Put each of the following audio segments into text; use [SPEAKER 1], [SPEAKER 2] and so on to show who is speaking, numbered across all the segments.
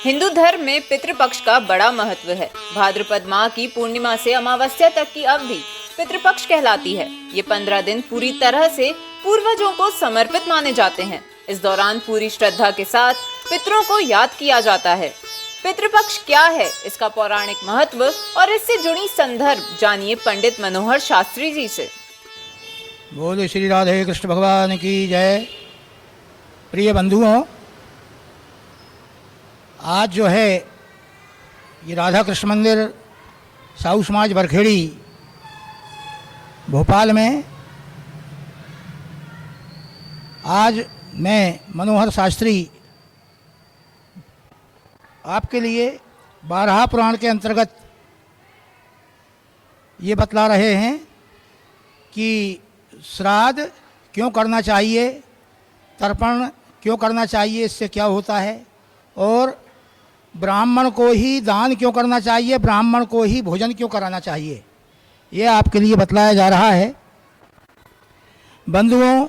[SPEAKER 1] हिंदू धर्म में पितृपक्ष का बड़ा महत्व है। भाद्रपद माह की पूर्णिमा से अमावस्या तक की अवधि पितृपक्ष कहलाती है। ये 15 दिन पूरी तरह से पूर्वजों को समर्पित माने जाते हैं। इस दौरान पूरी श्रद्धा के साथ पितरों को याद किया जाता है। पितृपक्ष क्या है, इसका पौराणिक महत्व और इससे जुड़ी संदर्भ जानिए पंडित मनोहर शास्त्री जी से।
[SPEAKER 2] बोलो श्री राधे कृष्ण भगवान की जय। प्रिय बंधुओं, आज जो है ये राधा कृष्ण मंदिर साहू समाज बरखेड़ी भोपाल में आज मैं मनोहर शास्त्री आपके लिए बारहा पुराण के अंतर्गत ये बतला रहे हैं कि श्राद्ध क्यों करना चाहिए, तर्पण क्यों करना चाहिए, इससे क्या होता है, और ब्राह्मण को ही दान क्यों करना चाहिए, ब्राह्मण को ही भोजन क्यों कराना चाहिए, ये आपके लिए बतलाया जा रहा है। बंधुओं,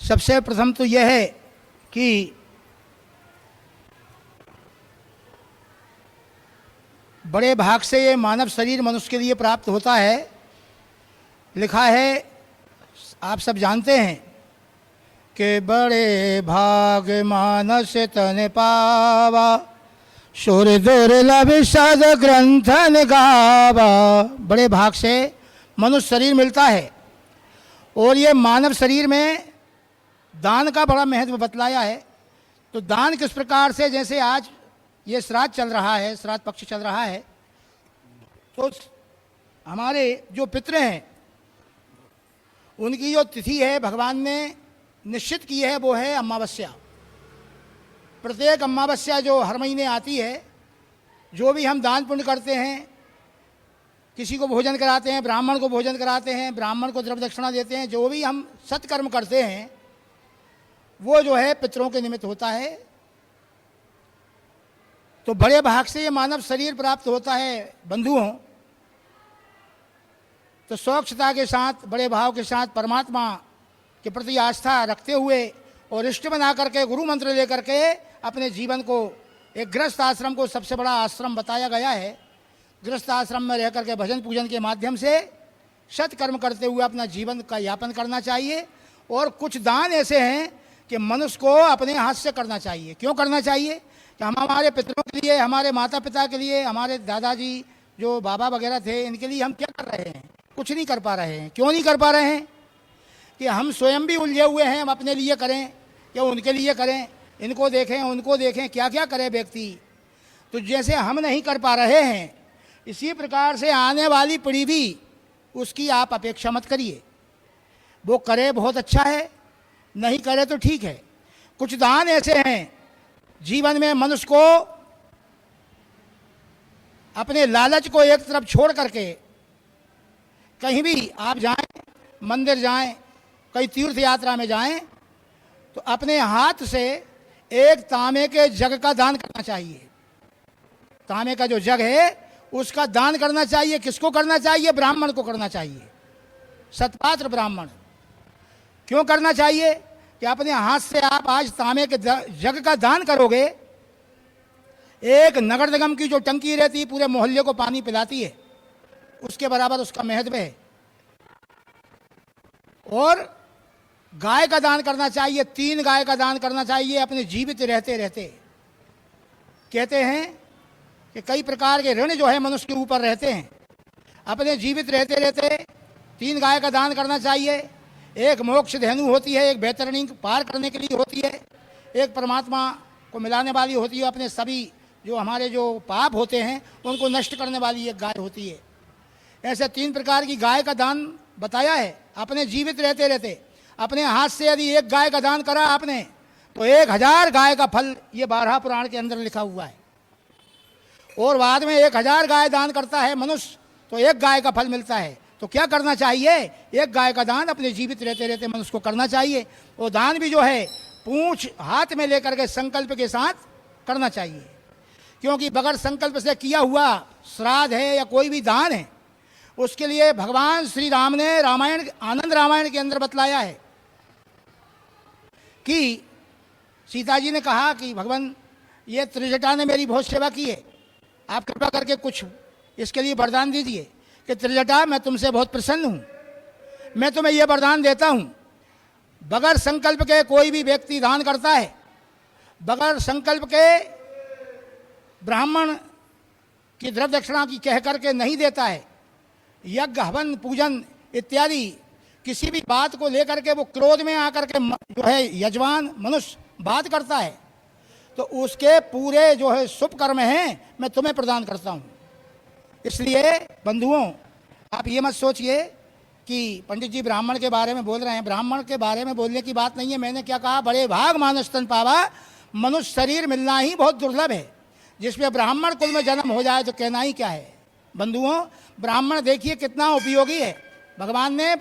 [SPEAKER 2] सबसे प्रथम तो यह है कि बड़े भाग से ये मानव शरीर मनुष्य के लिए प्राप्त होता है। लिखा है, आप सब जानते हैं कि बड़े भाग मानस तन पावा, शोर दुर्लभ सद ग्रंथन गावा। बड़े भाग से मनुष्य शरीर मिलता है और ये मानव शरीर में दान का बड़ा महत्व बतलाया है। तो दान किस प्रकार से, जैसे आज ये श्राद्ध चल रहा है, श्राद्ध पक्ष चल रहा है, तो हमारे जो पितृ हैं उनकी जो तिथि है भगवान ने निश्चित की है, वो है अमावस्या। प्रत्येक अमावस्या जो हर महीने आती है, जो भी हम दान पुण्य करते हैं, किसी को भोजन कराते हैं, ब्राह्मण को भोजन कराते हैं, ब्राह्मण को द्रव्य दक्षिणा देते हैं, जो भी हम सत्कर्म करते हैं वो जो है पितरों के निमित्त होता है। तो बड़े भाग से ये मानव शरीर प्राप्त होता है। बंधुओं, तो स्वच्छता के साथ, बड़े भाव के साथ, परमात्मा के प्रति आस्था रखते हुए और इष्ट बना करके, गुरु मंत्र लेकर के अपने जीवन को, एक गृहस्थ आश्रम को सबसे बड़ा आश्रम बताया गया है। गृहस्थ आश्रम में रह करके भजन पूजन के माध्यम से सत्कर्म करते हुए अपना जीवन का यापन करना चाहिए। और कुछ दान ऐसे हैं कि मनुष्य को अपने हाथ से करना चाहिए। क्यों करना चाहिए? कि हम हमारे पितरों के लिए, हमारे माता पिता के लिए, हमारे दादाजी जो बाबा वगैरह थे, इनके लिए हम क्या कर रहे हैं? कुछ नहीं कर पा रहे हैं। क्यों नहीं कर पा रहे हैं? कि हम स्वयं भी उलझे हुए हैं। हम अपने लिए करें या उनके लिए करें, इनको देखें उनको देखें, क्या क्या करे व्यक्ति। तो जैसे हम नहीं कर पा रहे हैं, इसी प्रकार से आने वाली पीढ़ी भी, उसकी आप अपेक्षा मत करिए। वो करे बहुत अच्छा है, नहीं करे तो ठीक है। कुछ दान ऐसे हैं जीवन में मनुष्य को अपने लालच को एक तरफ छोड़ करके, कहीं भी आप जाएं, मंदिर जाएं, कहीं तीर्थ यात्रा में जाएं, तो अपने हाथ से एक तांबे के जग का दान करना चाहिए। तांबे का जो जग है उसका दान करना चाहिए। किसको करना चाहिए? ब्राह्मण को करना चाहिए, सत्पात्र ब्राह्मण। क्यों करना चाहिए? कि अपने हाथ से आप आज तांबे के जग का दान करोगे, एक नगर निगम की जो टंकी रहती है पूरे मोहल्ले को पानी पिलाती है, उसके बराबर उसका महत्व है। और गाय का दान करना चाहिए, 3 गाय का दान करना चाहिए अपने जीवित रहते रहते। कहते हैं कि कई प्रकार के ऋण जो है मनुष्य के ऊपर रहते हैं। अपने जीवित रहते रहते 3 गाय का दान करना चाहिए। एक मोक्ष धेनु होती है, एक बैतरणी पार करने के लिए होती है, एक परमात्मा को मिलाने वाली होती है, अपने सभी जो हमारे जो पाप होते हैं उनको नष्ट करने वाली एक गाय होती है। ऐसे 3 प्रकार की गाय का दान बताया है। अपने जीवित रहते रहते अपने हाथ से यदि 1 गाय का दान करा आपने, तो 1000 गाय का फल ये बारहा पुराण के अंदर लिखा हुआ है। और बाद में 1000 गाय दान करता है मनुष्य, तो 1 गाय का फल मिलता है। तो क्या करना चाहिए? 1 गाय का दान अपने जीवित रहते रहते मनुष्य को करना चाहिए। वो दान भी जो है पूंछ हाथ में लेकर के संकल्प के साथ करना चाहिए। क्योंकि बगैर संकल्प से किया हुआ श्राद्ध है या कोई भी दान है, उसके लिए भगवान श्री राम ने रामायण, आनंद रामायण के अंदर बतलाया है कि सीता जी ने कहा कि भगवान ये त्रिजटा ने मेरी बहुत सेवा की है, आप कृपा करके कुछ इसके लिए वरदान दीजिए कि त्रिजटा मैं तुमसे बहुत प्रसन्न हूँ, मैं तुम्हें यह वरदान देता हूँ, बगैर संकल्प के कोई भी व्यक्ति दान करता है, बगैर संकल्प के ब्राह्मण की द्रव्य दक्षिणा की कह करके नहीं देता है, यज्ञ हवन पूजन इत्यादि किसी भी बात को लेकर के वो क्रोध में आकर के जो है यजमान मनुष्य बात करता है, तो उसके पूरे जो है शुभ कर्म हैं मैं तुम्हें प्रदान करता हूँ। इसलिए बंधुओं, आप ये मत सोचिए कि पंडित जी ब्राह्मण के बारे में बोल रहे हैं, ब्राह्मण के बारे में बोलने की बात नहीं है। मैंने क्या कहा, बड़े भाग मानस तन पावा, मनुष्य शरीर मिलना ही बहुत दुर्लभ है, जिसमें ब्राह्मण कुल में जन्म हो जाए तो कहना ही क्या है। बंधुओं, ब्राह्मण देखिए कितना उपयोगी है। भगवान ने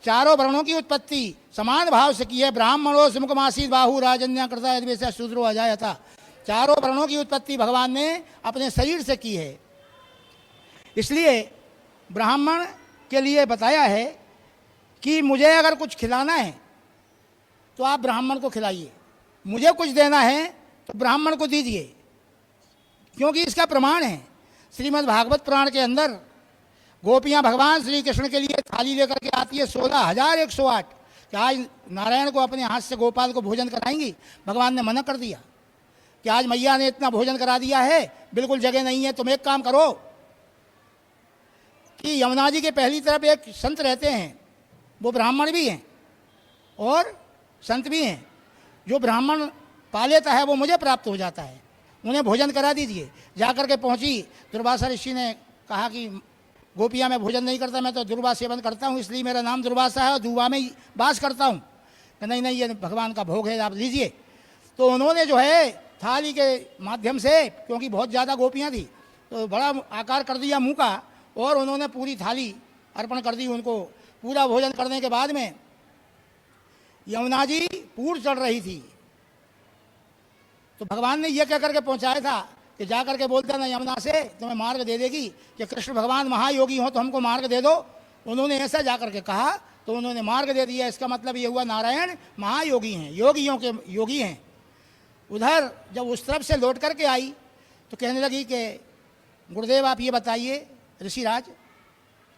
[SPEAKER 2] चारों वर्णों की उत्पत्ति समान भाव से की है। ब्राह्मणों सुमुखमासीत बाहु राजन्या कृता यद्वैसा शूद्रो अजाय था। चारों वर्णों की उत्पत्ति भगवान ने अपने शरीर से की है। इसलिए ब्राह्मण के लिए बताया है कि मुझे अगर कुछ खिलाना है तो आप ब्राह्मण को खिलाइए, मुझे कुछ देना है तो ब्राह्मण को दीजिए, क्योंकि इसका प्रमाण है श्रीमद् भागवत पुराण के अंदर गोपियाँ भगवान श्री कृष्ण के लिए थाली लेकर के आती है 16,108 कि आज नारायण को अपने हाथ से गोपाल को भोजन कराएंगी। भगवान ने मना कर दिया कि आज मैया ने इतना भोजन करा दिया है, बिल्कुल जगह नहीं है, तुम एक काम करो कि यमुना जी के पहली तरफ एक संत रहते हैं, वो ब्राह्मण भी हैं और संत भी हैं। जो ब्राह्मण पा लेता है वो मुझे प्राप्त हो जाता है, उन्हें भोजन करा दीजिए। जाकर के पहुंची, दुर्वासा ऋषि ने कहा कि गोपियाँ मैं भोजन नहीं करता, मैं तो दुर्वा सेवन करता हूँ, इसलिए मेरा नाम दुर्वासा है और दुर्वा में ही वास करता हूँ। नहीं नहीं, ये भगवान का भोग है, आप लीजिए। तो उन्होंने जो है थाली के माध्यम से, क्योंकि बहुत ज़्यादा गोपियाँ थी, तो बड़ा आकार कर दिया मुँह का और उन्होंने पूरी थाली अर्पण कर दी उनको। पूरा भोजन करने के बाद में यमुना जी पूर चढ़ रही थी, तो भगवान ने यह कह करके पहुँचाया था कि जा करके बोलते ना यमुना से तुम्हें मार्ग दे देगी, कि कृष्ण भगवान महायोगी हो तो हमको मार्ग दे दो। उन्होंने ऐसा जा करके कहा तो उन्होंने मार्ग दे दिया। इसका मतलब ये हुआ नारायण महायोगी हैं, योगियों के योगी हैं। उधर जब उस तरफ से लौट करके आई तो कहने लगी कि गुरुदेव आप ये बताइए ऋषिराज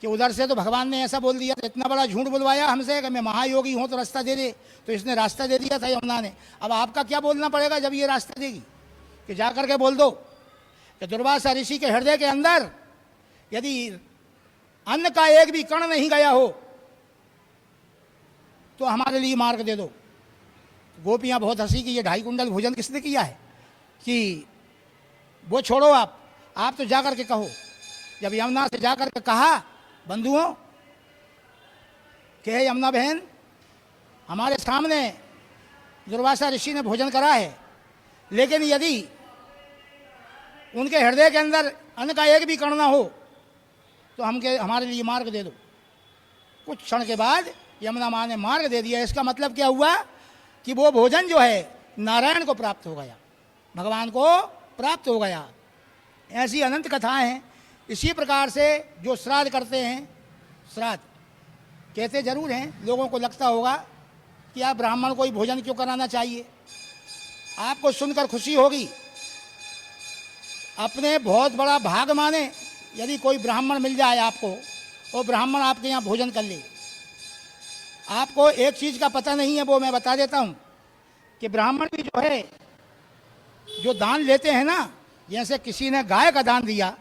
[SPEAKER 2] कि उधर से तो भगवान ने ऐसा बोल दिया, तो इतना बड़ा झूठ बुलवाया हमसे कि मैं महायोगी हूँ तो रास्ता दे दे, तो इसने रास्ता दे दिया था यमुना ने। अब आपका क्या बोलना पड़ेगा जब ये रास्ता देगी, कि जा करके बोल दो कि दुर्वासा ऋषि के हृदय के अंदर यदि अन्न का एक भी कण नहीं गया हो तो हमारे लिए मार्ग दे दो। गोपियाँ बहुत हंसी कि ये 2.5 कुंडल भोजन किसने किया है, कि वो छोड़ो आप तो जा करके कहो। जब यमुना से जा करके कहा बंधुओं कि हे यमुना बहन, हमारे सामने दुर्वासा ऋषि ने भोजन करा है, लेकिन यदि उनके हृदय के अंदर अन्न का एक भी कण ना हो तो हमारे लिए मार्ग दे दो। कुछ क्षण के बाद यमुना माँ ने मार्ग दे दिया। इसका मतलब क्या हुआ कि वो भोजन जो है नारायण को प्राप्त हो गया, भगवान को प्राप्त हो गया। ऐसी अनंत कथाएं हैं। इसी प्रकार से जो श्राद्ध करते हैं, श्राद्ध कहते जरूर हैं, लोगों को लगता होगा कि आप ब्राह्मण को ही भोजन क्यों कराना चाहिए। आपको सुनकर खुशी होगी, अपने बहुत बड़ा भाग माने यदि कोई ब्राह्मण मिल जाए आपको और ब्राह्मण आपके यहाँ भोजन कर ले। आपको एक चीज़ का पता नहीं है, वो मैं बता देता हूँ कि ब्राह्मण भी जो है जो दान लेते हैं ना, जैसे किसी ने गाय का दान दिया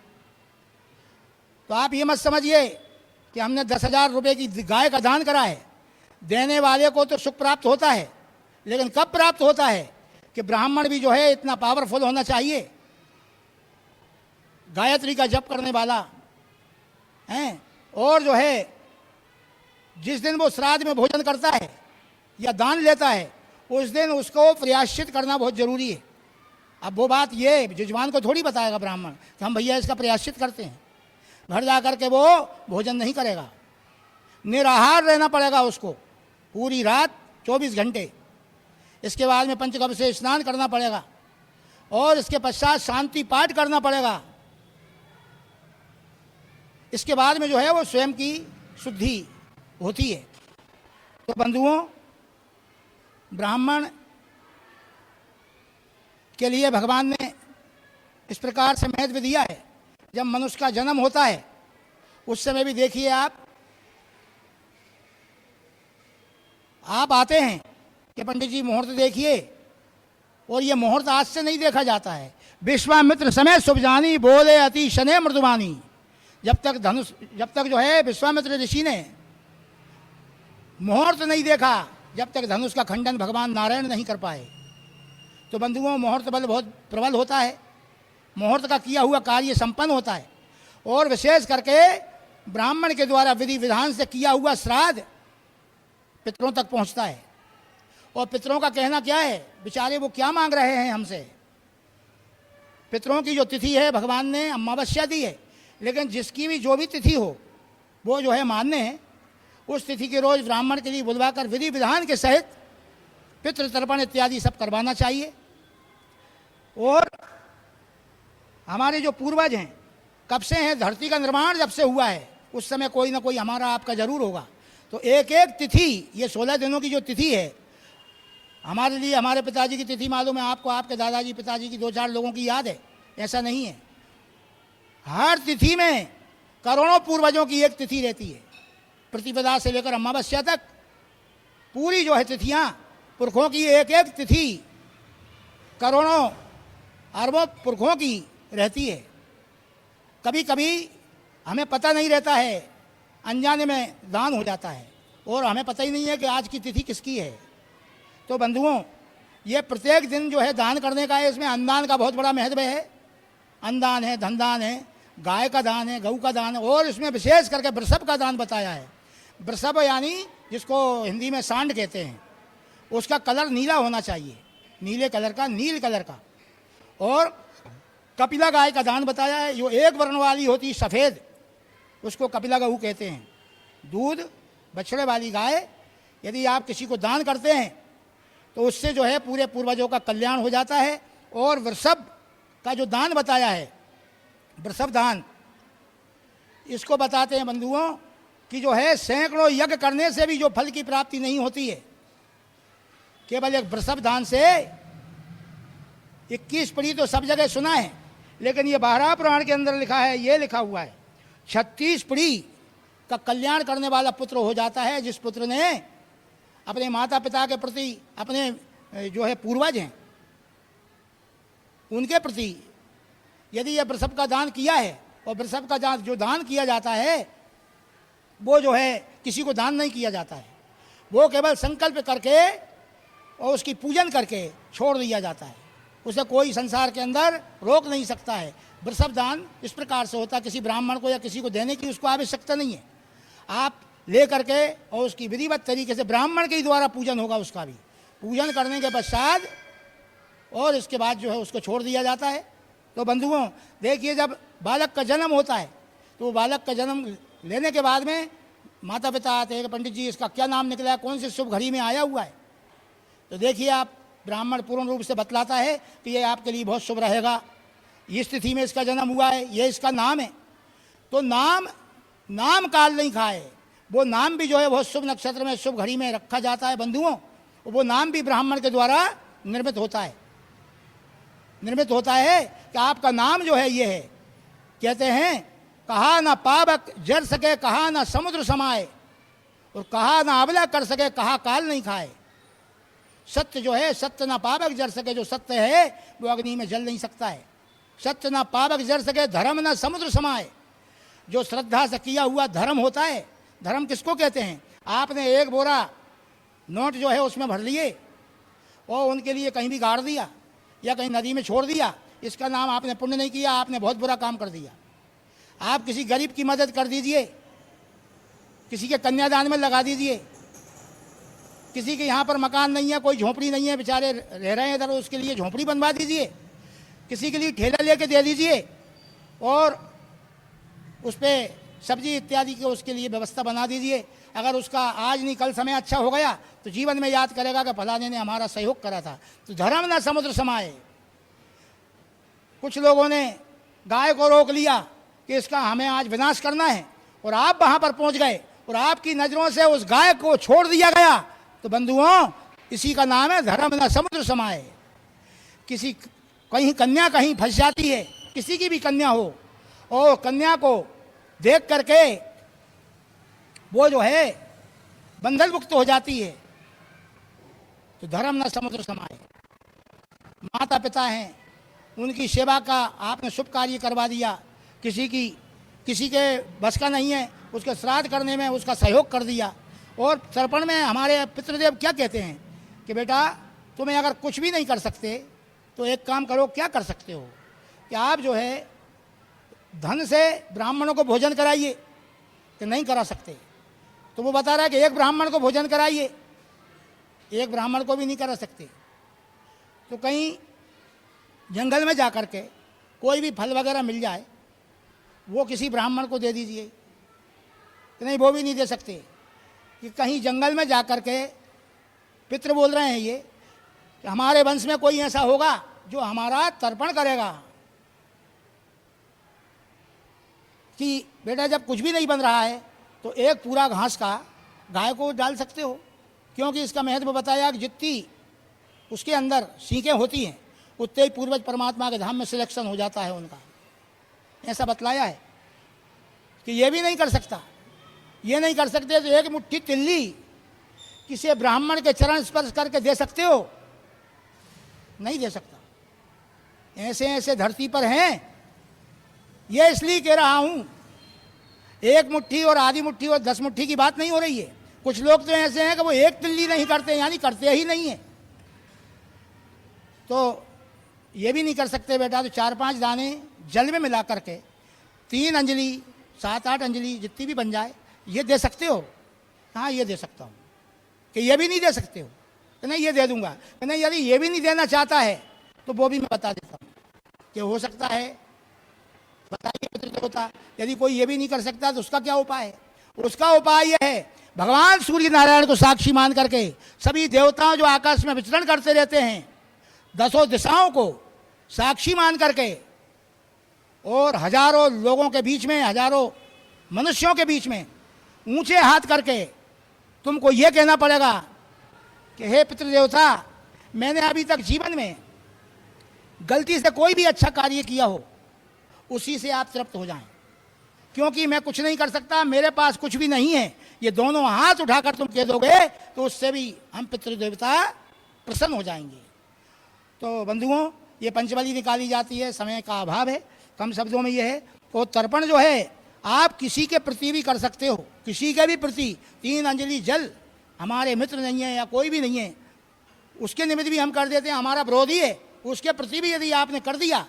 [SPEAKER 2] तो आप ये मत समझिए कि हमने 10,000 रुपये की गाय का दान करा है। देने वाले को तो सुख प्राप्त होता है, लेकिन कब प्राप्त होता है कि ब्राह्मण भी जो है इतना पावरफुल होना चाहिए, गायत्री का जप करने वाला है, और जो है जिस दिन वो श्राद्ध में भोजन करता है या दान लेता है उस दिन उसको प्रायश्चित करना बहुत जरूरी है। अब वो बात ये यजमान को थोड़ी बताएगा ब्राह्मण कि हम भैया इसका प्रायश्चित करते हैं। घर जा कर के वो भोजन नहीं करेगा, निराहार रहना पड़ेगा उसको पूरी रात 24 घंटे। इसके बाद में पंचगव्य से स्नान करना पड़ेगा और इसके पश्चात शांति पाठ करना पड़ेगा। इसके बाद में जो है वो स्वयं की शुद्धि होती है। तो बंधुओं, ब्राह्मण के लिए भगवान ने इस प्रकार से महत्व दिया है। जब मनुष्य का जन्म होता है उस समय भी देखिए आप आते हैं कि पंडित जी मुहूर्त देखिए, और ये मुहूर्त आज से नहीं देखा जाता है। विश्वामित्र समय शुभ जानी, बोले अति शनै मृदुवानी। जब तक जो है विश्वामित्र ऋषि ने मुहूर्त नहीं देखा, जब तक धनुष का खंडन भगवान नारायण नहीं कर पाए। तो बंधुओं, मुहूर्त बल बहुत प्रबल होता है, मुहूर्त का किया हुआ कार्य संपन्न होता है। और विशेष करके ब्राह्मण के द्वारा विधि विधान से किया हुआ श्राद्ध पितरों तक पहुंचता है। और पितरों का कहना क्या है, बेचारे वो क्या मांग रहे हैं हमसे। पितरों की जो तिथि है भगवान ने अमावस्या दी है, लेकिन जिसकी भी जो भी तिथि हो वो जो है मान्य है। उस तिथि के रोज ब्राह्मण के लिए बुलवाकर विधि विधान के सहित पितृ तर्पण इत्यादि सब करवाना चाहिए। और हमारे जो पूर्वज हैं कब से हैं, धरती का निर्माण जब से हुआ है उस समय कोई ना कोई हमारा आपका जरूर होगा। तो एक एक तिथि, ये 16 दिनों की जो तिथि है हमारे लिए, हमारे पिताजी की तिथि मालूम है आपको, आपके दादाजी पिताजी की 2-4 लोगों की याद है, ऐसा नहीं है। हर तिथि में करोड़ों पूर्वजों की एक तिथि रहती है। प्रतिपदा से लेकर अमावस्या तक पूरी जो है तिथियां पुरखों की एक एक तिथि करोड़ों अरबों पुरखों की रहती है। कभी कभी हमें पता नहीं रहता है, अनजाने में दान हो जाता है और हमें पता ही नहीं है कि आज की तिथि किसकी है। तो बंधुओं, ये प्रत्येक दिन जो है दान करने का है, इसमें अन्नदान का बहुत बड़ा महत्व है। अन्नदान है, धनदान है, गाय का दान है, गऊ का दान है, और इसमें विशेष करके वृषभ का दान बताया है। वृषभ यानी जिसको हिंदी में सांड कहते हैं, उसका कलर नीला होना चाहिए, नीले कलर का, नील कलर का। और कपिला गाय का दान बताया है, जो एक वर्ण वाली होती सफ़ेद, उसको कपिला गऊ कहते हैं। दूध बछड़े वाली गाय यदि आप किसी को दान करते हैं तो उससे जो है पूरे पूर्वजों का कल्याण हो जाता है। और वृषभ का जो दान बताया है, वृषभ दान, इसको बताते हैं बंधुओं कि जो है सैकड़ों यज्ञ करने से भी जो फल की प्राप्ति नहीं होती है, केवल एक वृषभ दान से 21 पढ़ी तो सब जगह सुना है, लेकिन ये 12 पुराण के अंदर लिखा है, ये लिखा हुआ है 36 पढ़ी का कल्याण करने वाला पुत्र हो जाता है, जिस पुत्र ने अपने माता पिता के प्रति, अपने जो है पूर्वज हैं उनके प्रति यदि यह वृषभ का दान किया है, और वृषभ का जो दान किया जाता है वो जो है किसी को दान नहीं किया जाता है, वो केवल संकल्प करके और उसकी पूजन करके छोड़ दिया जाता है। उसे कोई संसार के अंदर रोक नहीं सकता है। वृषभ दान इस प्रकार से होता है, किसी ब्राह्मण को या किसी को देने की उसको आवश्यकता नहीं है, आप ले करके और उसकी विधिवत तरीके से ब्राह्मण के ही द्वारा पूजन होगा, उसका भी पूजन करने के पश्चात और इसके बाद जो है उसको छोड़ दिया जाता है। तो बंधुओं देखिए, जब बालक का जन्म होता है तो बालक का जन्म लेने के बाद में माता पिता आते हैं कि पंडित जी इसका क्या नाम निकला है, कौन सी शुभ घड़ी में आया हुआ है। तो देखिए आप, ब्राह्मण पूर्ण रूप से बतलाता है कि ये आपके लिए बहुत शुभ रहेगा, इस तिथि में इसका जन्म हुआ है, ये इसका नाम है। तो नाम काल नहीं खाए, वो नाम भी जो है बहुत शुभ नक्षत्र में, शुभ घड़ी में रखा जाता है बंधुओं। वो नाम भी ब्राह्मण के द्वारा निर्मित होता है कि आपका नाम जो है ये है। कहते हैं कहा ना पावक जर सके, कहा ना समुद्र समाए, और कहा ना अबला कर सके, कहा काल नहीं खाए। सत्य जो है, सत्य ना पावक जर सके, जो सत्य है वो अग्नि में जल नहीं सकता है। सत्य ना पावक जर सके, धर्म ना समुद्र समाए, जो श्रद्धा से किया हुआ धर्म होता है। धर्म किसको कहते हैं, आपने एक बोरा नोट जो है उसमें भर लिए और उनके लिए कहीं भी गाड़ दिया या कहीं नदी में छोड़ दिया, इसका नाम आपने पुण्य नहीं किया, आपने बहुत बुरा काम कर दिया। आप किसी गरीब की मदद कर दीजिए, किसी के कन्यादान में लगा दीजिए, किसी के यहाँ पर मकान नहीं है, कोई झोंपड़ी नहीं है, बेचारे रह रहे हैं इधर, उसके लिए झोंपड़ी बनवा दीजिए, किसी के लिए ठेला लेके दे दीजिए और उस पर सब्जी इत्यादि की उसके लिए व्यवस्था बना दीजिए। अगर उसका आज नहीं कल समय अच्छा हो गया तो जीवन में याद करेगा कि फलाने ने हमारा सहयोग करा था। तो धर्म ना समुद्र समाए। कुछ लोगों ने गाय को रोक लिया कि इसका हमें आज विनाश करना है, और आप वहाँ पर पहुँच गए और आपकी नज़रों से उस गाय को छोड़ दिया गया। तो बंधुओं, इसी का नाम है धर्म ना समुद्र समाए। किसी कहीं कन्या कहीं फंस जाती है, किसी की भी कन्या हो, और कन्या को देख करके वो जो है बंधन मुक्त हो जाती है, तो धर्म न समुद्र समाए। माता पिता हैं, उनकी सेवा का आपने शुभ कार्य करवा दिया, किसी के बस का नहीं है, उसके श्राद्ध करने में उसका सहयोग कर दिया। और तर्पण में हमारे पितृदेव क्या कहते हैं कि बेटा तुम्हें अगर कुछ भी नहीं कर सकते तो एक काम करो, क्या कर सकते हो कि आप जो है धन से ब्राह्मणों को भोजन कराइए, कि नहीं करा सकते, तो वो बता रहा है कि एक ब्राह्मण को भोजन कराइए, एक ब्राह्मण को भी नहीं करा सकते, तो कहीं जंगल में जा कर के कोई भी फल वगैरह मिल जाए वो किसी ब्राह्मण को दे दीजिए, कि नहीं वो भी नहीं दे सकते। कि कहीं जंगल में जा कर के पितृ बोल रहे हैं ये कि हमारे वंश में कोई ऐसा होगा जो हमारा तर्पण करेगा, कि बेटा जब कुछ भी नहीं बन रहा है तो एक पूरा घास का गाय को डाल सकते हो, क्योंकि इसका महत्व बताया कि जितनी उसके अंदर सीखें होती हैं उतने ही पूर्वज परमात्मा के धाम में सिलेक्शन हो जाता है उनका, ऐसा बतलाया है। कि ये भी नहीं कर सकता, ये नहीं कर सकते तो एक मुट्ठी तिल्ली किसी ब्राह्मण के चरण स्पर्श करके दे सकते हो, नहीं दे सकता। ऐसे ऐसे धरती पर हैं, ये इसलिए कह रहा हूं, एक मुट्ठी और आधी मुट्ठी और 10 मुट्ठी की बात नहीं हो रही है। कुछ लोग तो ऐसे हैं कि वो एक तिल्ली नहीं करते, यानी करते ही नहीं है, तो ये भी नहीं कर सकते बेटा, तो 4-5 दाने जल में मिला करके 3 अंजलि 7-8 अंजलि जितनी भी बन जाए ये दे सकते हो। हाँ ये दे सकता हूँ। कि ये भी नहीं दे सकते हो, कि नहीं ये दे दूंगा, कि नहीं यदि ये भी नहीं देना चाहता है तो वो भी मैं बता देता हूँ कि हो सकता है, बताइए पितृदेवता, यदि कोई ये भी नहीं कर सकता तो उसका क्या उपाय है? उसका उपाय यह है, भगवान सूर्य नारायण को साक्षी मान करके सभी देवताओं जो आकाश में विचरण करते रहते हैं, 10 दिशाओं को साक्षी मान करके, और हजारों लोगों के बीच में, हजारों मनुष्यों के बीच में ऊंचे हाथ करके तुमको ये कहना पड़ेगा कि हे पितृदेवता, मैंने अभी तक जीवन में गलती से कोई भी अच्छा कार्य किया हो उसी से आप तृप्त हो जाएं, क्योंकि मैं कुछ नहीं कर सकता, मेरे पास कुछ भी नहीं है। ये दोनों हाथ उठाकर तुम कह दोगे तो उससे भी हम पितृदेवता प्रसन्न हो जाएंगे। तो बंधुओं, ये पंचबली निकाली जाती है, समय का अभाव है, कम शब्दों में ये है। तो तर्पण जो है आप किसी के प्रति भी कर सकते हो, किसी के भी प्रति 3 अंजलि जल, हमारे मित्र नहीं है या कोई भी नहीं है उसके निमित्त भी हम कर देते हैं, हमारा विरोधी है उसके प्रति भी यदि आपने कर दिया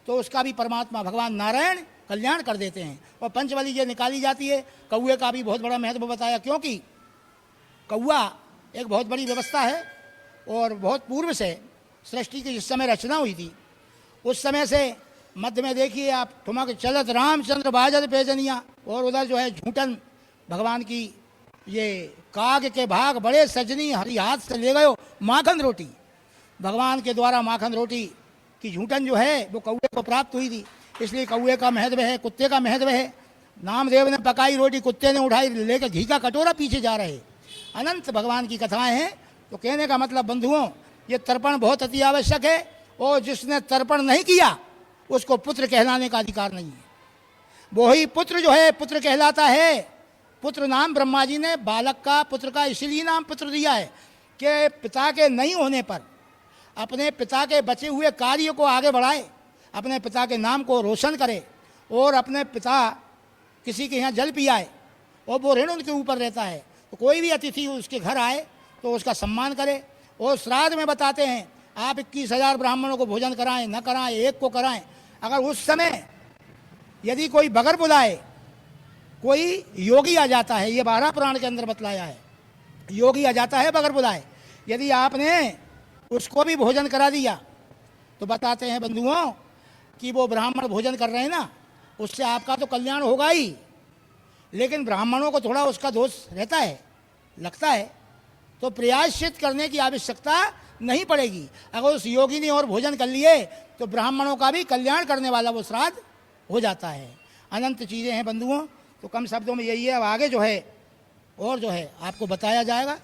[SPEAKER 2] तो उसका भी परमात्मा भगवान नारायण कल्याण कर देते हैं। और पंचबली ये निकाली जाती है। कौए का भी बहुत बड़ा महत्व बताया, क्योंकि कौआ एक बहुत बड़ी व्यवस्था है, और बहुत पूर्व से सृष्टि की जिस समय रचना हुई थी उस समय से मध्य में देखिए आप, ठुमक चलत रामचंद्र बाजत पेजनिया, और उधर जो है झूठन भगवान की ये काग के भाग बड़े सजनी हरि हाथ से ले गयो माखन रोटी, भगवान के द्वारा माखन रोटी की झूठन जो है वो कौए को प्राप्त हुई थी, इसलिए कौए का महत्व है, कुत्ते का महत्व है। नामदेव ने पकाई रोटी कुत्ते ने उठाई, लेकर घी का कटोरा पीछे जा रहे, अनंत भगवान की कथाएं हैं। तो कहने का मतलब बंधुओं, ये तर्पण बहुत अति आवश्यक है, और जिसने तर्पण नहीं किया उसको पुत्र कहलाने का अधिकार नहीं है। वही पुत्र जो है पुत्र कहलाता है। पुत्र नाम ब्रह्मा जी ने बालक का, पुत्र का इसीलिए नाम पुत्र दिया है कि पिता के नहीं होने पर अपने पिता के बचे हुए कार्य को आगे बढ़ाए, अपने पिता के नाम को रोशन करे, और अपने पिता किसी के यहाँ जल पियाए और वो ऋण उनके ऊपर रहता है, तो कोई भी अतिथि उसके घर आए तो उसका सम्मान करे। और श्राद्ध में बताते हैं आप 21,000 ब्राह्मणों को भोजन कराएं, न कराएं, एक को कराएं। अगर उस समय यदि कोई बगैर बुलाए कोई योगी आ जाता है, ये 12 पुराण के अंदर बतलाया है, योगी आ जाता है बगैर बुलाए, यदि आपने उसको भी भोजन करा दिया तो बताते हैं बंधुओं कि वो ब्राह्मण भोजन कर रहे हैं ना, उससे आपका तो कल्याण होगा ही, लेकिन ब्राह्मणों को थोड़ा उसका दोष रहता है, लगता है, तो प्रायश्चित करने की आवश्यकता नहीं पड़ेगी। अगर उस योगी ने और भोजन कर लिए तो ब्राह्मणों का भी कल्याण करने वाला वो श्राद्ध हो जाता है। अनंत चीज़ें हैं बंधुओं, तो कम शब्दों में यही है। अब आगे जो है और जो है आपको बताया जाएगा।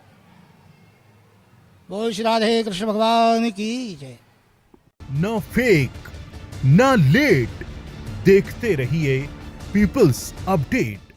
[SPEAKER 2] बोल श्री राधे कृष्ण भगवान की जय।
[SPEAKER 3] न फेक न लेट, देखते रहिए पीपल्स अपडेट।